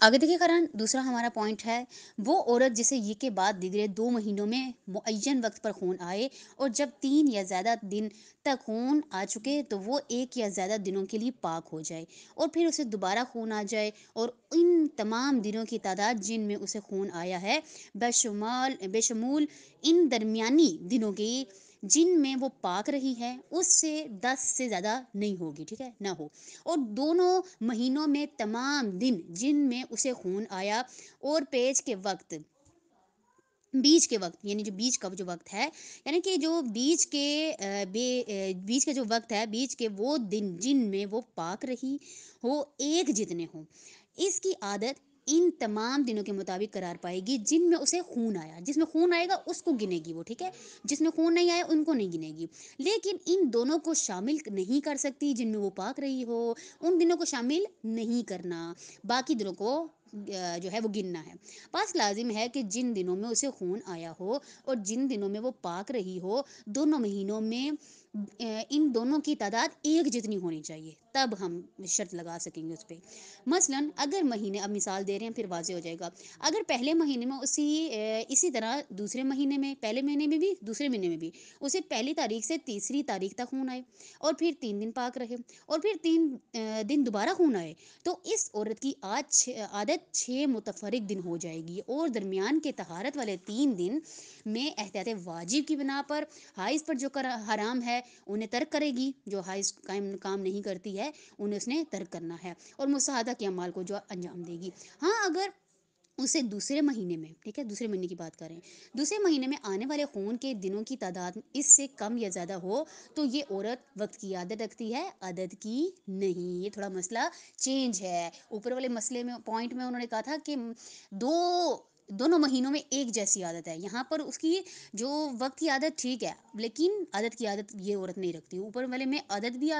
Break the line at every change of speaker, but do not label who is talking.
آگے دیکھیے قرآن دوسرا ہمارا پوائنٹ ہے، وہ عورت جسے یہ کے بعد دیگرے 2 مہینوں میں معین وقت پر خون آئے، اور جب 3 یا زیادہ دن تک خون آ چکے تو وہ 1 یا زیادہ دنوں کے لیے پاک ہو جائے، اور پھر اسے دوبارہ خون آ جائے، اور ان تمام دنوں کی تعداد جن میں اسے خون آیا ہے بشمول ان درمیانی دنوں کی جن میں وہ پاک رہی ہے، اس سے 10 سے زیادہ نہیں ہوگی، ٹھیک ہے، نہ ہو، اور دونوں مہینوں میں تمام دن جن میں اسے خون آیا، اور بیچ کے وقت یعنی جو بیچ کا جو وقت ہے، یعنی کہ جو بیچ کا جو وقت ہے، بیچ کے وہ دن جن میں وہ پاک رہی ہو ایک جتنے ہوں، اس کی عادت ان تمام دنوں کے مطابق قرار پائے گی جن میں اسے خون آیا، جس میں خون آئے گا اس کو گنے گی وہ، ٹھیک ہے، جس میں خون نہیں آیا ان کو نہیں گنے گی، لیکن ان دونوں کو شامل نہیں کر سکتی جن میں وہ پاک رہی ہو، ان دنوں کو شامل نہیں کرنا، باقی دنوں کو جو ہے وہ گننا ہے، پس لازم ہے کہ جن دنوں میں اسے خون آیا ہو اور جن دنوں میں وہ پاک رہی ہو، دونوں مہینوں میں ان دونوں کی تعداد ایک جتنی ہونی چاہیے، تب ہم شرط لگا سکیں گے اس پہ۔ مثلاً اگر مہینے، اب مثال دے رہے ہیں پھر واضح ہو جائے گا، اگر پہلے مہینے میں اسی طرح دوسرے مہینے میں، پہلے مہینے میں بھی دوسرے مہینے میں بھی اسے پہلی تاریخ سے تیسری تاریخ تک خون آئے، اور پھر 3 دن پاک رہے، اور پھر 3 دن دوبارہ خون آئے، تو اس عورت کی عادت 6 متفرق دن ہو جائے گی، اور درمیان کے طہارت والے 3 دن میں احتیاط واجب کی بنا پر حائض پر جو حرام ہے انہیں ترک کرے گی، جو حائض کام نہیں کرتی ہے انہیں اس نے ترک کرنا ہے، اور مشاہدہ کے اعمال کو جو انجام دے گی۔ ہاں اگر اسے دوسرے مہینے میں، ٹھیک ہے، دوسرے مہینے کی بات کریں، دوسرے مہینے میں آنے والے خون کے دنوں کی تعداد اس سے کم یا زیادہ ہو تو یہ عورت وقت کی عادت رکھتی ہے، عدد کی نہیں۔ یہ تھوڑا مسئلہ چینج ہے، اوپر والے مسئلے میں پوائنٹ میں انہوں نے کہا تھا کہ دونوں مہینوں میں ایک جیسی عادت ہے، یہاں پر اس کی جو وقت کی عادت ٹھیک ہے، لیکن عادت کی عادت یہ عورت نہیں رکھتی، اوپر والے میں عادت بھی